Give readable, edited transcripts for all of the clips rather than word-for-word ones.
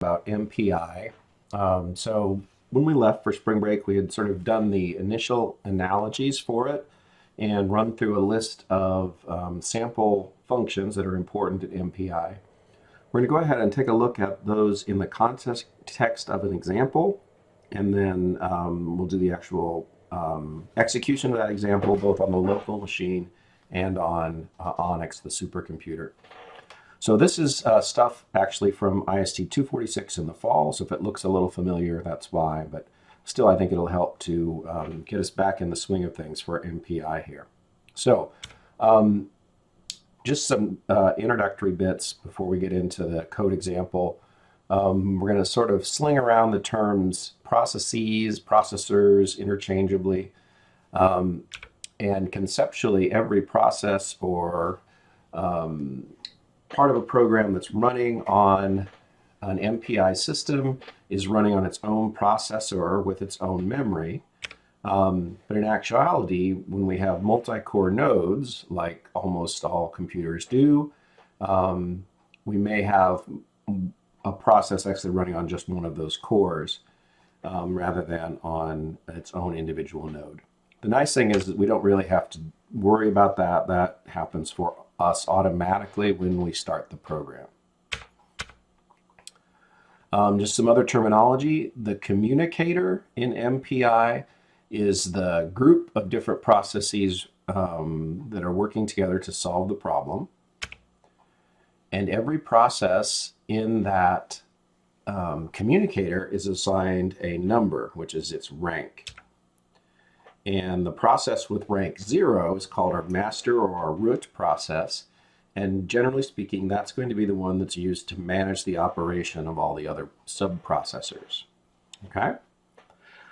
about MPI. So when we left for spring break, we had sort of done the initial analogies for it and run through a list of sample functions that are important at MPI. We're going to go ahead and take a look at those in the context of an example, and then we'll do the actual execution of that example both on the local machine and on Onyx, the supercomputer. So this is stuff actually from ist310 in the fall, so if it looks a little familiar, that's why, but still I think it'll help to get us back in the swing of things for MPI here. So just some introductory bits before we get into the code example. We're going to sort of sling around the terms processes, processors interchangeably, and conceptually every process or part of a program that's running on an MPI system is running on its own processor with its own memory. But in actuality, when we have multi-core nodes, like almost all computers do, we may have a process actually running on just one of those cores rather than on its own individual node. The nice thing is that we don't really have to worry about that. That happens for us automatically when we start the program. Just some other terminology. The communicator in MPI is the group of different processes that are working together to solve the problem. And every process in that communicator is assigned a number, which is its rank. And the process with rank 0 is called our master or our root process. And generally speaking, that's going to be the one that's used to manage the operation of all the other sub-processors. Okay?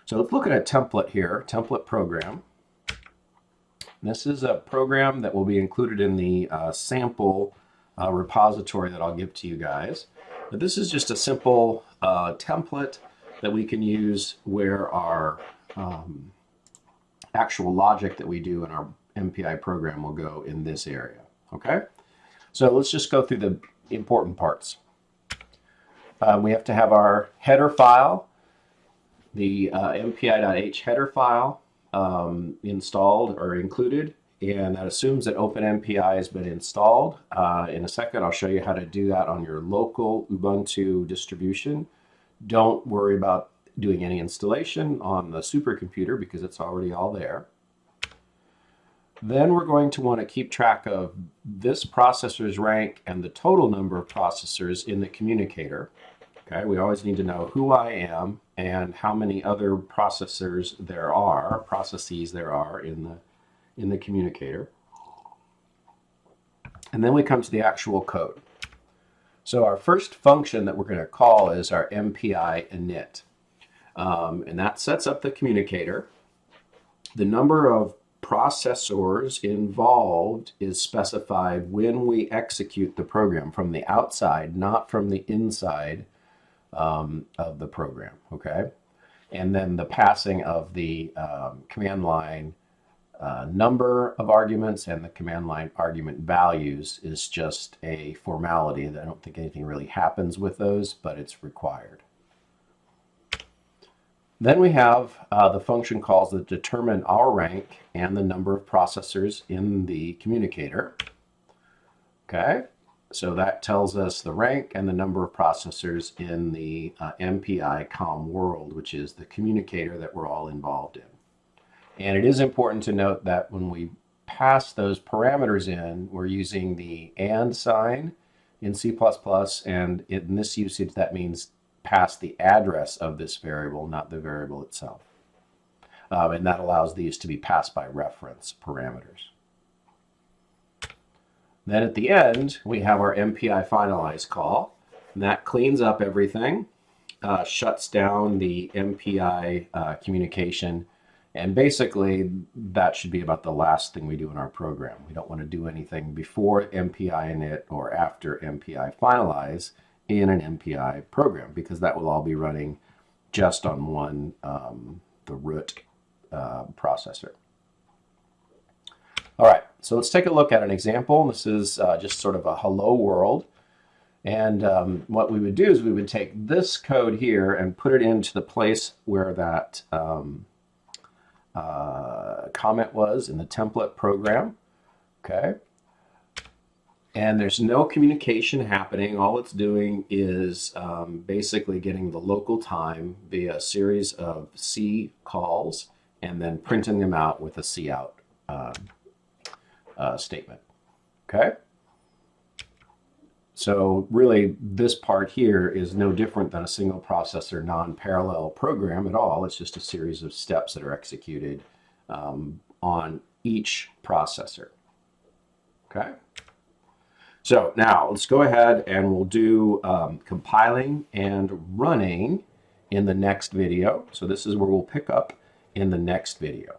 So let's look at a template here, template program. This is a program that will be included in the sample repository that I'll give to you guys. But this is just a simple template that we can use where our actual logic that we do in our MPI program will go in this area. Okay? So let's just go through the important parts. We have to have our header file, the mpi.h header file installed or included, and that assumes that OpenMPI has been installed. In a second, I'll show you how to do that on your local Ubuntu distribution. Don't worry about doing any installation on the supercomputer because it's already all there. Then we're going to want to keep track of this processor's rank and the total number of processors in the communicator. Okay, we always need to know who I am and how many other processes there are in the communicator. And then we come to the actual code. So our first function that we're going to call is our MPI init. And that sets up the communicator. The number of processors involved is specified when we execute the program from the outside, not from the inside of the program, okay? And then the passing of the command line number of arguments and the command line argument values is just a formality. I don't think anything really happens with those, but it's required. Then we have the function calls that determine our rank and the number of processors in the communicator. Okay, so that tells us the rank and the number of processors in the MPI COM world, which is the communicator that we're all involved in. And it is important to note that when we pass those parameters in, we're using the AND sign in C++, and in this usage that means pass the address of this variable, not the variable itself. And that allows these to be passed by reference parameters. Then at the end, we have our MPI finalize call, and that cleans up everything, shuts down the MPI communication, and basically that should be about the last thing we do in our program. We don't want to do anything before MPI init or after MPI finalize in an MPI program, because that will all be running just on one, the root processor. All right, so let's take a look at an example. This is just sort of a hello world. And what we would do is we would take this code here and put it into the place where that comment was in the template program. Okay. And there's no communication happening. All it's doing is basically getting the local time via a series of C calls and then printing them out with a cout statement. Okay. So really, this part here is no different than a single processor non-parallel program at all. It's just a series of steps that are executed on each processor. Okay. So now let's go ahead and we'll do compiling and running in the next video. So this is where we'll pick up in the next video.